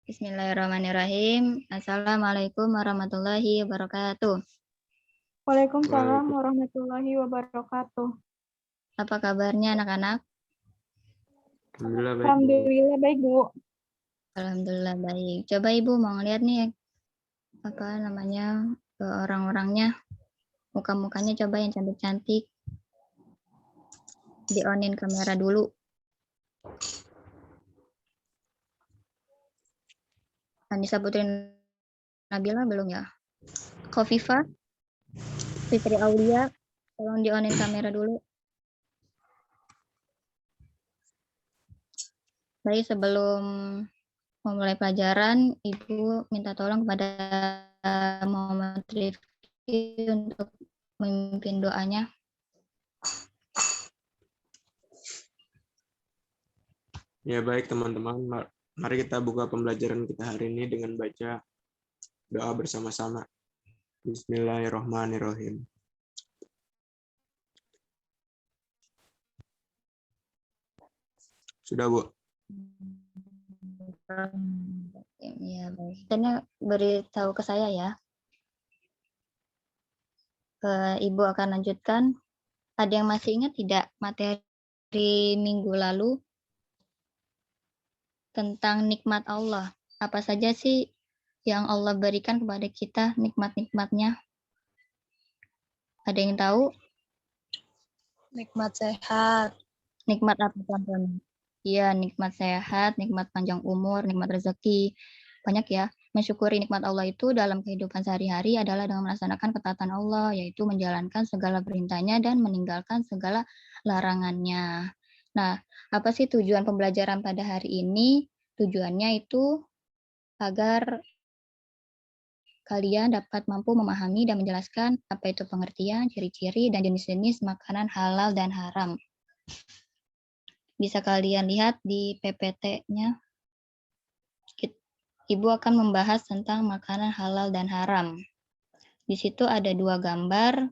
Bismillahirrahmanirrahim. Assalamualaikum warahmatullahi wabarakatuh. Waalaikumsalam warahmatullahi wabarakatuh. Apa kabarnya anak-anak? Alhamdulillah baik, Bu. Alhamdulillah baik. Coba Ibu mau ngeliat nih orang-orangnya, muka-mukanya coba yang cantik-cantik. Di-onin kamera dulu. Anissa Putri Nabila belum ya? Khofifa, Fitri Aulia, tolong di-onin kamera dulu. Baik, sebelum memulai pelajaran, Ibu minta tolong kepada Muhammad Rifki untuk memimpin doanya. Ya baik teman-teman, mari kita buka pembelajaran kita hari ini dengan baca doa bersama-sama. Bismillahirrahmanirrahim. Sudah, Bu? Ya, baik. Dan beritahu ke saya ya. Ibu akan lanjutkan. Ada yang masih ingat tidak materi minggu lalu tentang nikmat Allah? Apa saja sih yang Allah berikan kepada kita, nikmat-nikmatnya? Ada yang tahu? Nikmat sehat. Nikmat apa, teman-teman? Iya, nikmat sehat, nikmat panjang umur, nikmat rezeki. Banyak ya. Mensyukuri nikmat Allah itu dalam kehidupan sehari-hari adalah dengan melaksanakan ketaatan Allah, yaitu menjalankan segala perintahnya dan meninggalkan segala larangannya. Nah, apa sih tujuan pembelajaran pada hari ini? Tujuannya itu agar kalian dapat mampu memahami dan menjelaskan apa itu pengertian, ciri-ciri, dan jenis-jenis makanan halal dan haram. Bisa kalian lihat di PPT-nya. Ibu akan membahas tentang makanan halal dan haram. Di situ ada 2 gambar,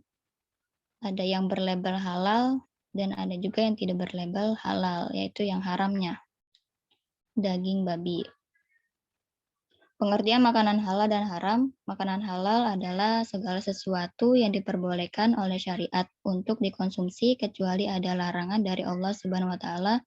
ada yang berlabel halal, dan ada juga yang tidak berlabel halal, yaitu yang haramnya, daging babi. Pengertian makanan halal dan haram. Makanan halal adalah segala sesuatu yang diperbolehkan oleh syariat untuk dikonsumsi kecuali ada larangan dari Allah Subhanahu wa taala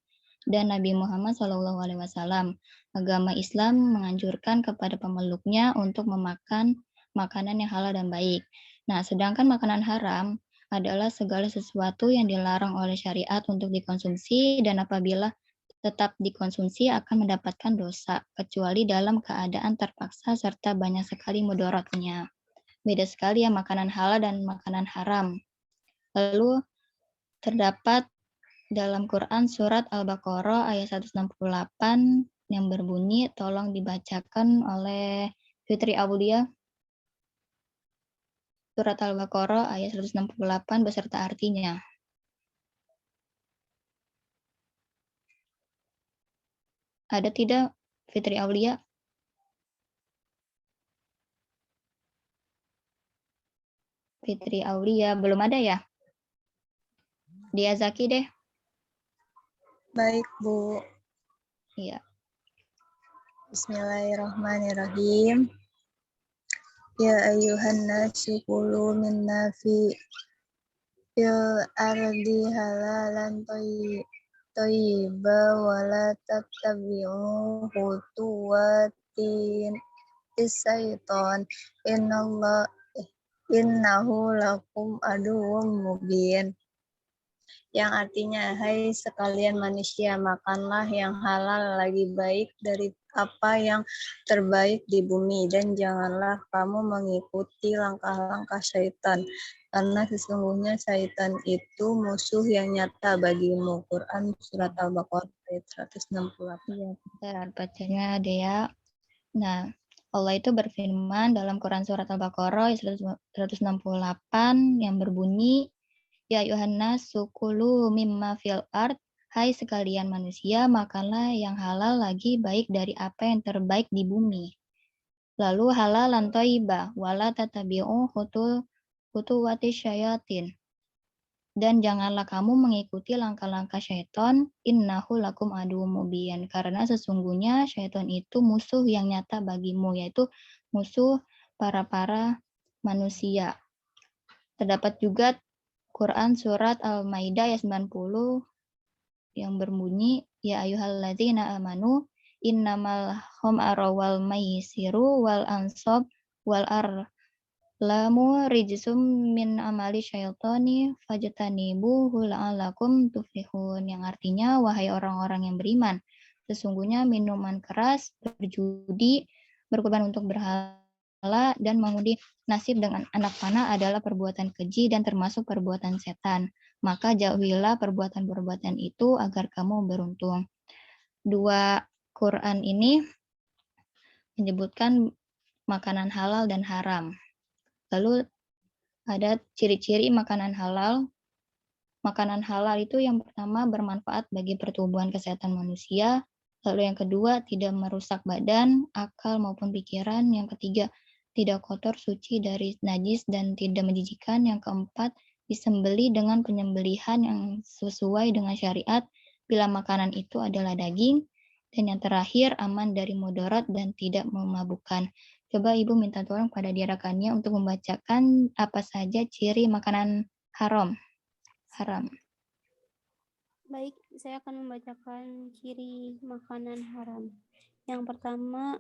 dan Nabi Muhammad SAW. Agama Islam menganjurkan kepada pemeluknya untuk memakan makanan yang halal dan baik. Nah, sedangkan makanan haram adalah segala sesuatu yang dilarang oleh syariat untuk dikonsumsi dan apabila tetap dikonsumsi akan mendapatkan dosa, kecuali dalam keadaan terpaksa serta banyak sekali mudaratnya. Beda sekali ya makanan halal dan makanan haram. Lalu terdapat dalam Quran surat Al-Baqarah ayat 168 yang berbunyi, tolong dibacakan oleh Fitri Aulia. Surat Al-Baqarah ayat 168 beserta artinya. Ada tidak Fitri Aulia? Fitri Aulia belum ada ya? Dia Zaki deh. Baik, Bu. Iya. Bismillahirrahmanirrahim. Ya ayuhan nasu kulu minna fil ardi halalan thayyiba wa la tattabi'u khutuwatin syaitan innahu lakum aduwwum mubin. Yang artinya, hai sekalian manusia, makanlah yang halal lagi baik dari apa yang terbaik di bumi, dan janganlah kamu mengikuti langkah-langkah syaitan, karena sesungguhnya syaitan itu musuh yang nyata bagimu. Quran Surat Al-Baqarah ayat 168. Iya, bentar, bacanya Dea. Nah, Allah itu berfirman dalam Quran Surat Al-Baqarah ayat 168 yang berbunyi, Ya Yohanes, sukulu mimma fil ard, hai sekalian manusia, makanlah yang halal lagi baik dari apa yang terbaik di bumi. Lalu halal lan thayyibah, wala tatabi'u khutuwati syayatin. Dan janganlah kamu mengikuti langkah-langkah syaitan, innahu lakum aduwwum mubin. Karena sesungguhnya syaitan itu musuh yang nyata bagimu, yaitu musuh para manusia. Terdapat juga Quran surat Al-Maidah ayat 90 yang berbunyi, ya ayyuhalladzina amanu innamal khamru wal maisiru wal ansab wal lamu rijsum min amali syaitani fajtanibuhu la'alakum tuflihun, yang artinya wahai orang-orang yang beriman, sesungguhnya minuman keras, berjudi, berkorban untuk berhala dan mengundi nasib dengan anak panah adalah perbuatan keji dan termasuk perbuatan setan. Maka jauhilah perbuatan-perbuatan itu agar kamu beruntung. Dua Quran ini menyebutkan makanan halal dan haram. Lalu ada ciri-ciri makanan halal. Makanan halal itu yang pertama bermanfaat bagi pertumbuhan kesehatan manusia. Lalu yang kedua tidak merusak badan, akal maupun pikiran. Yang ketiga tidak kotor, suci dari najis dan tidak menjijikan. Yang keempat disembeli dengan penyembelihan yang sesuai dengan syariat bila makanan itu adalah daging. Dan yang terakhir aman dari mudarat dan tidak memabukkan. Coba Ibu minta tolong pada diarakannya untuk membacakan apa saja ciri makanan haram. Baik, saya akan membacakan ciri makanan haram. Yang pertama,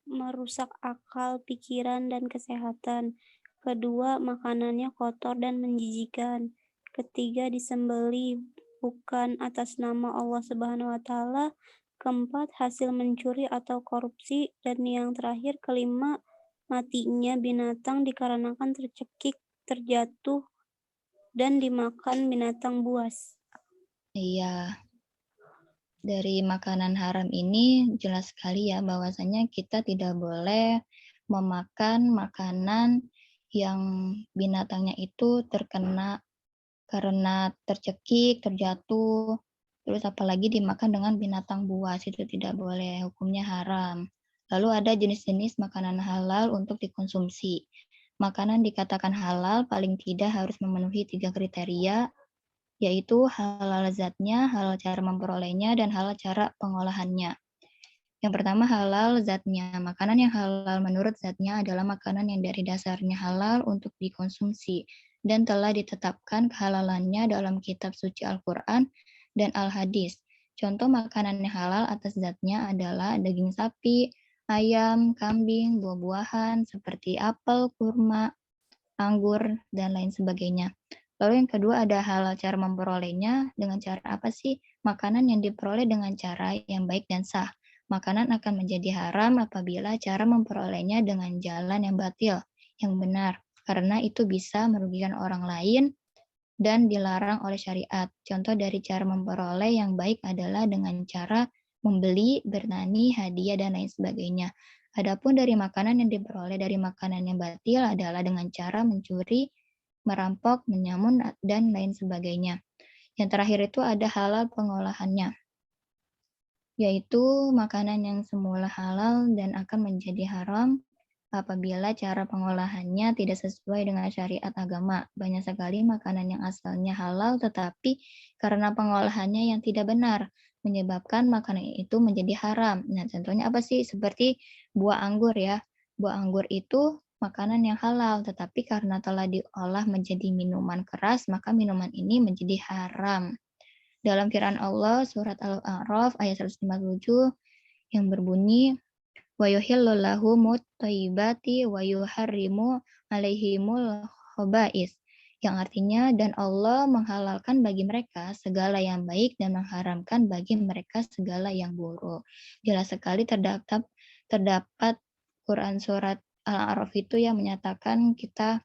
merusak akal, pikiran, dan kesehatan. Kedua, makanannya kotor dan menjijikan. Ketiga, disembeli bukan atas nama Allah Subhanahu wa Ta'ala. Keempat, hasil mencuri atau korupsi. Dan yang terakhir, kelima, matinya binatang dikarenakan tercekik, terjatuh, dan dimakan binatang buas. Iya, dari makanan haram ini jelas sekali ya bahwasanya kita tidak boleh memakan makanan yang binatangnya itu terkena karena tercekik, terjatuh, terus apalagi dimakan dengan binatang buas, itu tidak boleh, hukumnya haram. Lalu ada jenis-jenis makanan halal untuk dikonsumsi. Makanan dikatakan halal paling tidak harus memenuhi 3 kriteria, yaitu halal zatnya, halal cara memperolehnya, dan halal cara pengolahannya. Yang pertama halal zatnya. Makanan yang halal menurut zatnya adalah makanan yang dari dasarnya halal untuk dikonsumsi dan telah ditetapkan kehalalannya dalam kitab suci Al-Quran dan Al-Hadis. Contoh makanan yang halal atas zatnya adalah daging sapi, ayam, kambing, buah-buahan seperti apel, kurma, anggur, dan lain sebagainya. Lalu yang kedua ada halal cara memperolehnya. Dengan cara apa sih? Makanan yang diperoleh dengan cara yang baik dan sah. Makanan akan menjadi haram apabila cara memperolehnya dengan jalan yang batil, yang benar. Karena itu bisa merugikan orang lain dan dilarang oleh syariat. Contoh dari cara memperoleh yang baik adalah dengan cara membeli, bertani, hadiah, dan lain sebagainya. Adapun dari makanan yang diperoleh dari makanan yang batil adalah dengan cara mencuri, merampok, menyamun, dan lain sebagainya. Yang terakhir itu ada halal pengolahannya, yaitu makanan yang semula halal dan akan menjadi haram apabila cara pengolahannya tidak sesuai dengan syariat agama. Banyak sekali makanan yang asalnya halal tetapi karena pengolahannya yang tidak benar menyebabkan makanan itu menjadi haram. Nah, contohnya apa sih? Seperti buah anggur ya. Buah anggur itu makanan yang halal tetapi karena telah diolah menjadi minuman keras, maka minuman ini menjadi haram. Dalam firman Allah surat Al-A'raf ayat 157 yang berbunyi wa yuhillu lahumut thayyibati wa yuharrimu alaihimul khaba'is, yang artinya dan Allah menghalalkan bagi mereka segala yang baik dan mengharamkan bagi mereka segala yang buruk. Jelas sekali terdapat Quran surat Al-A'raf itu yang menyatakan kita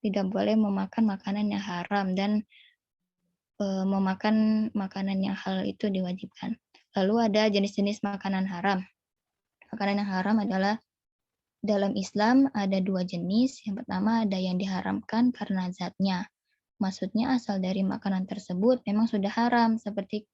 tidak boleh memakan makanan yang haram dan memakan makanan yang halal itu diwajibkan. Lalu ada jenis-jenis makanan haram. Makanan yang haram adalah dalam Islam ada 2 jenis. Yang pertama ada yang diharamkan karena zatnya. Maksudnya asal dari makanan tersebut memang sudah haram. Seperti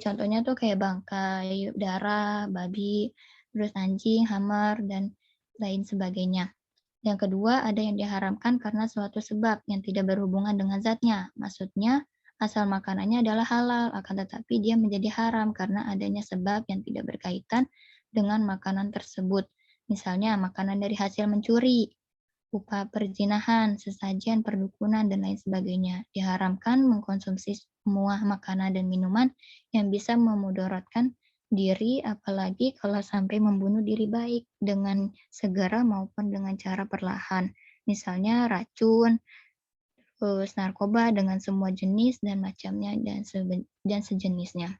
contohnya tuh kayak bangkai, darah, babi, terus anjing, hammer, dan lain sebagainya. Yang kedua, ada yang diharamkan karena suatu sebab yang tidak berhubungan dengan zatnya. Maksudnya, asal makanannya adalah halal, akan tetapi dia menjadi haram karena adanya sebab yang tidak berkaitan dengan makanan tersebut. Misalnya, makanan dari hasil mencuri, upah perzinahan, sesajen, perdukunan, dan lain sebagainya. Diharamkan mengkonsumsi semua makanan dan minuman yang bisa memudaratkan diri, apalagi kalau sampai membunuh diri baik dengan segera maupun dengan cara perlahan. Misalnya racun, terus narkoba dengan semua jenis dan macamnya dan sejenisnya.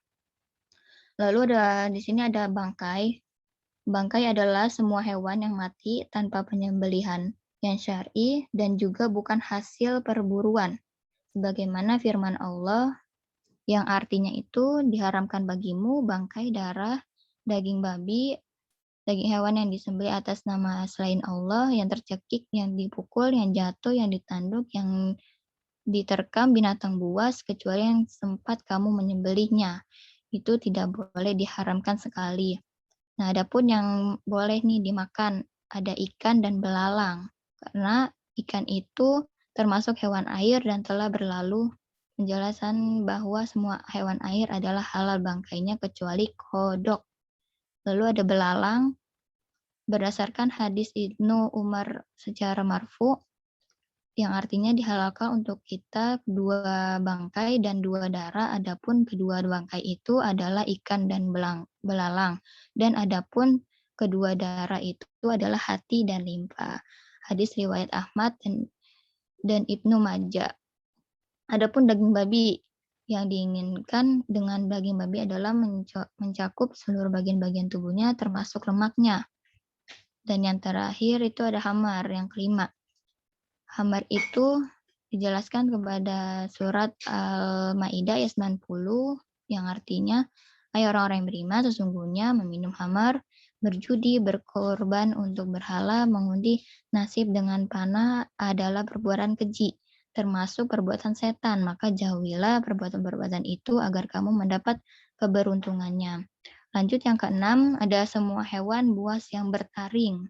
Lalu di sini ada bangkai. Bangkai adalah semua hewan yang mati tanpa penyembelihan yang syar'i dan juga bukan hasil perburuan. Sebagaimana firman Allah yang artinya itu diharamkan bagimu bangkai, darah, daging babi, daging hewan yang disembelih atas nama selain Allah, yang tercekik, yang dipukul, yang jatuh, yang ditanduk, yang diterkam binatang buas, kecuali yang sempat kamu menyembelihnya. Itu tidak boleh, diharamkan sekali. Nah, adapun yang boleh nih dimakan, ada ikan dan belalang. Karena ikan itu termasuk hewan air dan telah berlalu penjelasan bahwa semua hewan air adalah halal bangkainya kecuali kodok. Lalu ada belalang, berdasarkan hadis Ibnu Umar secara marfu, yang artinya dihalalkan untuk kita 2 bangkai dan 2 darah, adapun kedua bangkai itu adalah ikan dan belalang, dan adapun kedua darah itu adalah hati dan limpa. Hadis riwayat Ahmad dan Ibnu Majah. Adapun daging babi, yang diinginkan dengan daging babi adalah mencakup seluruh bagian-bagian tubuhnya termasuk lemaknya. Dan yang terakhir itu ada hamar, yang kelima. Hamar itu dijelaskan kepada surat Al-Maidah ayat 90 yang artinya, hai orang-orang yang beriman, sesungguhnya meminum hamar, berjudi, berkorban untuk berhala, mengundi nasib dengan panah adalah perbuatan keji, termasuk perbuatan setan, maka jauhilah perbuatan-perbuatan itu agar kamu mendapat keberuntungannya. Lanjut yang keenam, ada semua hewan buas yang bertaring.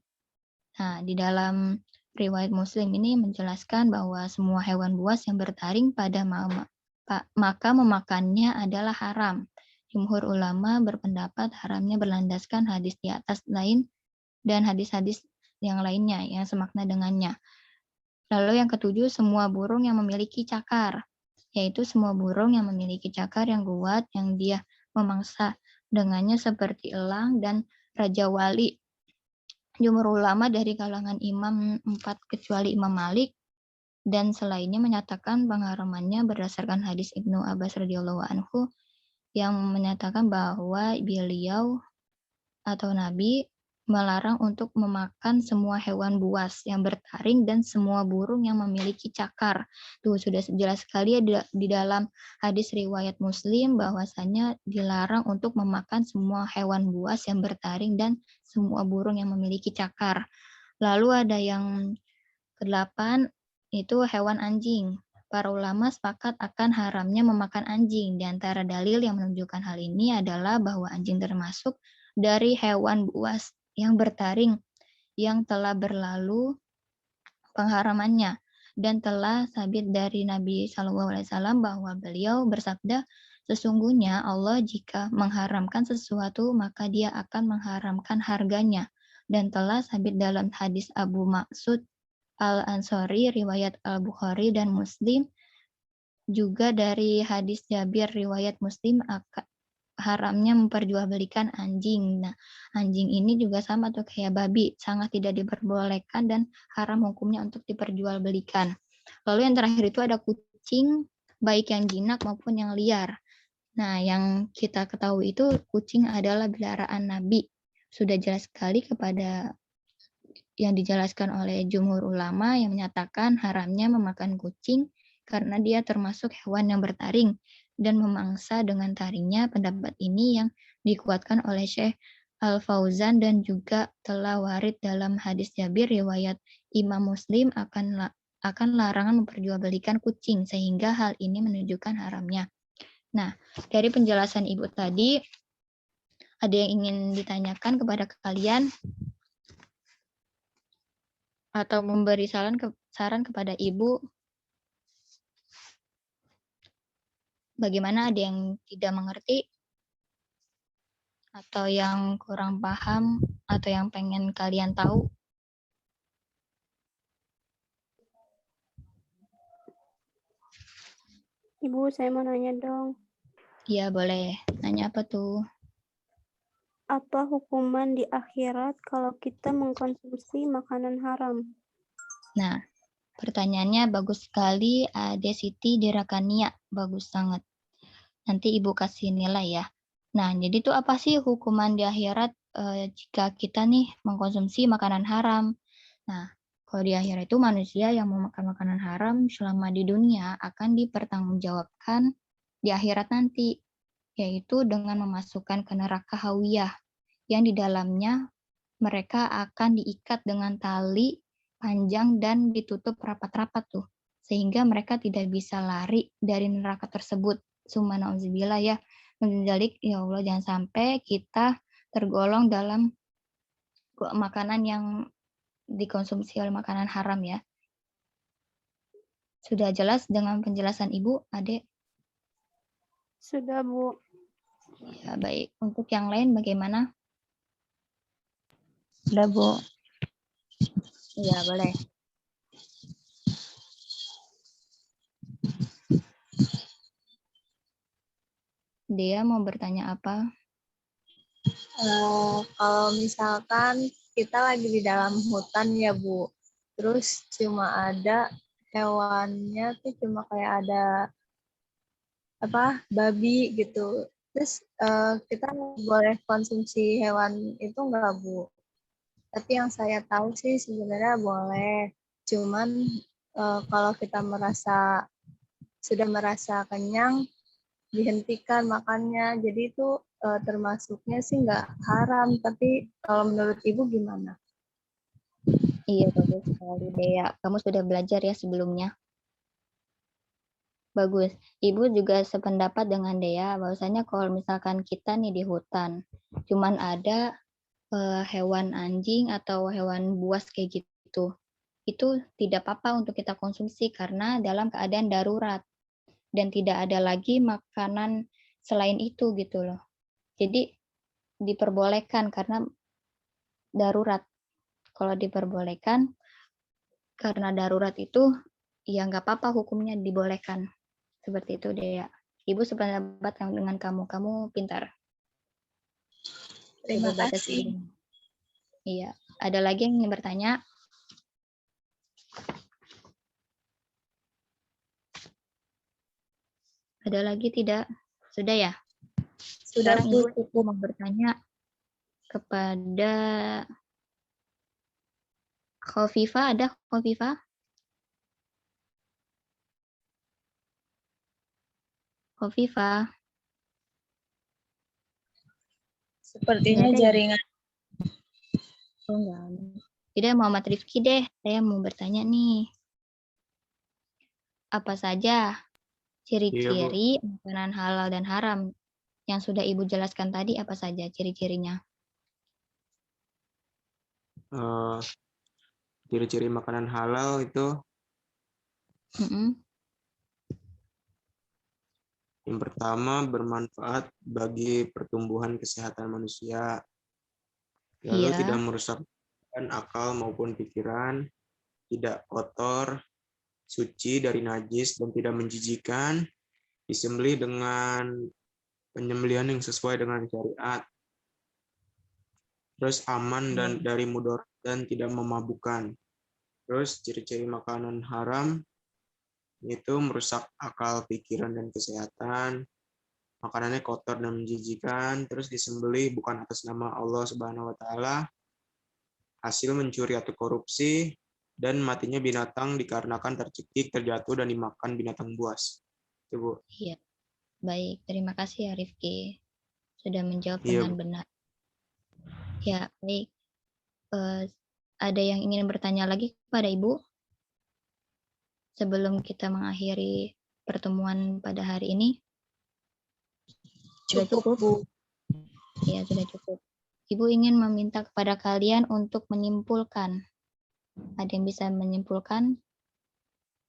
Nah, di dalam riwayat Muslim ini menjelaskan bahwa semua hewan buas yang bertaring maka memakannya adalah haram. Jumhur ulama berpendapat haramnya berlandaskan hadis di atas lain dan hadis-hadis yang lainnya yang semakna dengannya. Lalu yang ketujuh, semua burung yang memiliki cakar, yaitu semua burung yang memiliki cakar yang kuat, yang dia memangsa dengannya seperti elang dan raja wali. Jumhur ulama dari kalangan imam 4 kecuali Imam Malik dan selainnya menyatakan pengharamannya berdasarkan hadis Ibnu Abbas radhiyallahu anhu yang menyatakan bahwa beliau atau Nabi melarang untuk memakan semua hewan buas yang bertaring dan semua burung yang memiliki cakar. Tuh sudah jelas sekali di dalam hadis riwayat Muslim bahwasanya dilarang untuk memakan semua hewan buas yang bertaring dan semua burung yang memiliki cakar. Lalu ada yang ke-8 itu hewan anjing. Para ulama sepakat akan haramnya memakan anjing. Di antara dalil yang menunjukkan hal ini adalah bahwa anjing termasuk dari hewan buas yang bertaring yang telah berlalu pengharamannya dan telah sabit dari Nabi SAW bahwa beliau bersabda, sesungguhnya Allah jika mengharamkan sesuatu maka dia akan mengharamkan harganya, dan telah sabit dalam hadis Abu Maksud Al-Ansari riwayat Al-Bukhari dan Muslim, juga dari hadis Jabir riwayat Muslim haramnya memperjualbelikan anjing. Nah, anjing ini juga sama tuh kayak babi, sangat tidak diperbolehkan dan haram hukumnya untuk diperjualbelikan. Lalu yang terakhir itu ada kucing, baik yang jinak maupun yang liar. Nah, yang kita ketahui itu kucing adalah peliharaan Nabi. Sudah jelas sekali kepada yang dijelaskan oleh jumhur ulama yang menyatakan haramnya memakan kucing karena dia termasuk hewan yang bertaring dan memangsa dengan taringnya. Pendapat ini yang dikuatkan oleh Syekh Al-Fauzan dan juga telah warid dalam hadis Jabir riwayat Imam Muslim akan larangan memperjualbelikan kucing, sehingga hal ini menunjukkan haramnya. Nah, dari penjelasan Ibu tadi, ada yang ingin ditanyakan kepada kalian? atau memberi saran kepada Ibu, bagaimana ada yang tidak mengerti atau yang kurang paham atau yang pengen kalian tahu? Ibu, saya mau nanya dong. Iya, boleh. Nanya apa tuh? Apa hukuman di akhirat kalau kita mengkonsumsi makanan haram? Nah, pertanyaannya bagus sekali, Ade Siti Dirakania. Bagus sangat. Nanti Ibu kasih nilai ya. Nah, jadi tuh apa sih hukuman di akhirat jika kita nih mengkonsumsi makanan haram? Nah, kalau di akhirat itu manusia yang memakan makanan haram selama di dunia akan dipertanggungjawabkan di akhirat nanti, yaitu dengan memasukkan ke neraka hawiyah, yang di dalamnya mereka akan diikat dengan tali panjang dan ditutup rapat-rapat tuh, sehingga mereka tidak bisa lari dari neraka tersebut. Summa na'udzubillah ya. Menjalik, ya Allah jangan sampai kita tergolong dalam makanan yang dikonsumsi oleh makanan haram ya. Sudah jelas dengan penjelasan Ibu, Adek? Sudah, Bu. Ya, baik. Untuk yang lain bagaimana? Sudah, Bu. Iya, boleh. Dia mau bertanya apa? Kalau misalkan kita lagi di dalam hutan ya Bu, terus cuma ada hewannya tuh cuma kayak ada babi gitu. Terus kita boleh konsumsi hewan itu enggak Bu? Tapi yang saya tahu sih sebenarnya boleh. Cuman kalau kita sudah merasa kenyang, dihentikan makannya. Jadi itu termasuknya sih nggak haram. Tapi kalau menurut Ibu gimana? Iya, bagus sekali, Dea. Kamu sudah belajar ya sebelumnya. Bagus. Ibu juga sependapat dengan Dea, bahwasanya kalau misalkan kita nih di hutan, cuman ada hewan anjing atau hewan buas kayak gitu, itu tidak apa-apa untuk kita konsumsi karena dalam keadaan darurat dan tidak ada lagi makanan selain itu gitu loh. Jadi diperbolehkan karena darurat. Kalau diperbolehkan karena darurat itu ya nggak apa-apa, hukumnya dibolehkan. Seperti itu Dea. Ibu sependapat dengan kamu pintar. Terima Coba baca kasih. sebelumnya. Iya. Ada lagi yang ingin bertanya? Ada lagi tidak? Sudah ya? Sudah Sekarang Bu. Ibu mau bertanya kepada Khofifa. Ada Khofifa? Khofifa. Sepertinya Nggak ada ya? jaringan. Oh, enggak ada. Tidak, Muhammad Rifki deh. Saya mau bertanya nih. Apa saja ciri-ciri makanan halal dan haram yang sudah Ibu jelaskan tadi? Apa saja ciri-cirinya? Ciri-ciri makanan halal itu yang pertama bermanfaat bagi pertumbuhan kesehatan manusia, lalu tidak merusak akal maupun pikiran, tidak kotor, suci dari najis dan tidak menjijikan, disembelih dengan penyembelihan yang sesuai dengan syariat, terus aman dan dari mudarat dan tidak memabukkan. Terus ciri-ciri makanan haram itu merusak akal, pikiran, dan kesehatan. Makanannya kotor dan menjijikan, terus disembelih bukan atas nama Allah Subhanahu wa taala, hasil mencuri atau korupsi, dan matinya binatang dikarenakan tercekik, terjatuh, dan dimakan binatang buas. Itu, Bu. Iya. Baik, terima kasih ya Rifki. Sudah menjawab Iya, dengan Bu. benar. Ya, baik. Ada yang ingin bertanya lagi kepada Ibu? Sebelum kita mengakhiri pertemuan pada hari ini? Sudah cukup? Bu. Ya, sudah cukup. Ibu ingin meminta kepada kalian untuk menyimpulkan Ada yang bisa menyimpulkan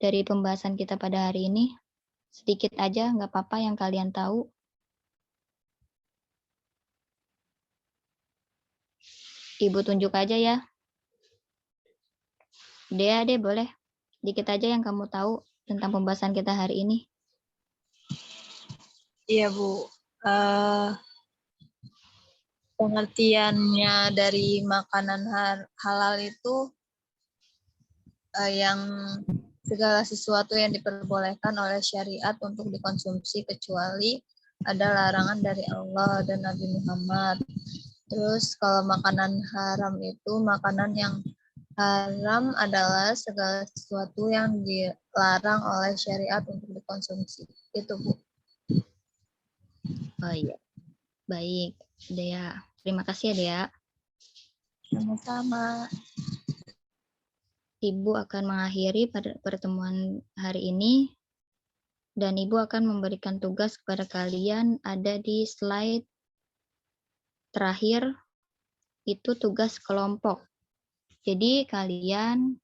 dari pembahasan kita pada hari ini? Sedikit aja, nggak apa-apa yang kalian tahu. Ibu tunjuk aja ya. Dea, boleh. Dikit aja yang kamu tahu tentang pembahasan kita hari ini. Iya, Bu. Pengertiannya dari makanan halal itu yang segala sesuatu yang diperbolehkan oleh syariat untuk dikonsumsi kecuali ada larangan dari Allah dan Nabi Muhammad. Terus kalau makanan haram itu makanan yang haram adalah segala sesuatu yang dilarang oleh syariat untuk dikonsumsi. Itu, Bu. Oh iya. Baik, Dea. Terima kasih ya, Dea. Sama-sama. Ibu akan mengakhiri pada pertemuan hari ini dan Ibu akan memberikan tugas kepada kalian ada di slide terakhir, itu tugas kelompok. Jadi kalian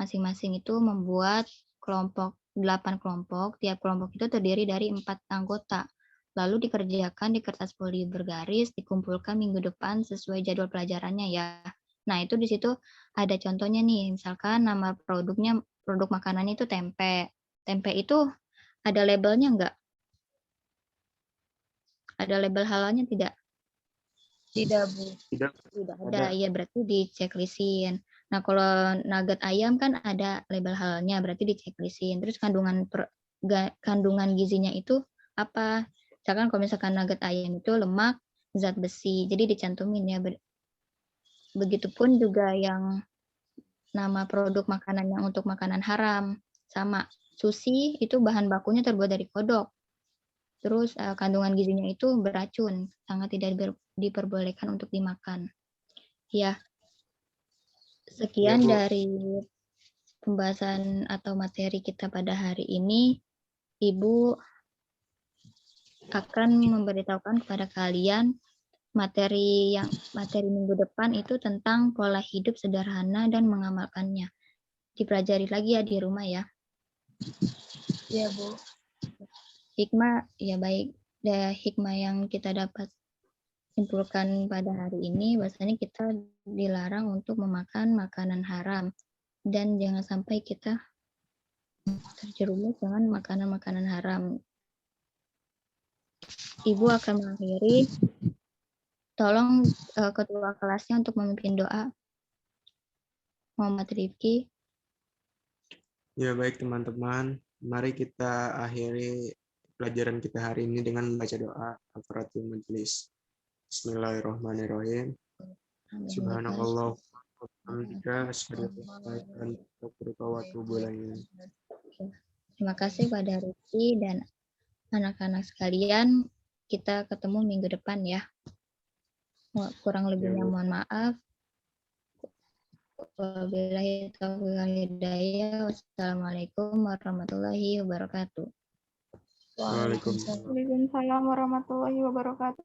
masing-masing itu membuat kelompok 8 kelompok, tiap kelompok itu terdiri dari 4 anggota. Lalu dikerjakan di kertas poli bergaris, dikumpulkan minggu depan sesuai jadwal pelajarannya ya. Nah, itu di situ ada contohnya nih, misalkan nama produknya, produk makanannya itu tempe. Tempe itu ada labelnya enggak? Ada label halalnya tidak? Tidak, Bu. Tidak. Tidak ada, iya berarti diceklisin. Nah, kalau nugget ayam kan ada label halalnya, berarti diceklisin. Terus kandungan gizinya itu apa? Misalkan kalau misalkan nugget ayam itu lemak, zat besi, jadi dicantumin ya. Begitupun juga yang nama produk makanan yang untuk makanan haram, sama. Sushi itu bahan bakunya terbuat dari kodok. Terus kandungan gizinya itu beracun, sangat tidak diperbolehkan untuk dimakan. Ya, sekian dari pembahasan atau materi kita pada hari ini. Ibu akan memberitahukan kepada kalian materi minggu depan itu tentang pola hidup sederhana dan mengamalkannya. Dipelajari lagi ya di rumah ya. Iya, Bu. Hikmah, ya baik. Hikmah yang kita dapat simpulkan pada hari ini, bahwasanya kita dilarang untuk memakan makanan haram. Dan jangan sampai kita terjerumus dengan makanan-makanan haram. Ibu akan mengakhiri. Tolong ketua kelasnya untuk memimpin doa. Muhammad Rifki. Ya, baik teman-teman. Mari kita akhiri pelajaran kita hari ini dengan membaca doa Kafaratul Majelis. Bismillahirrahmanirrahim. Subhanallah. Terima kasih pada Rifki dan anak-anak sekalian. Kita ketemu minggu depan ya. Kurang lebihnya mohon maaf. Wabillahi taufiq wal hidayah. Wassalamualaikum warahmatullahi wabarakatuh. Waalaikumsalam. Waalaikumsalam warahmatullahi wabarakatuh.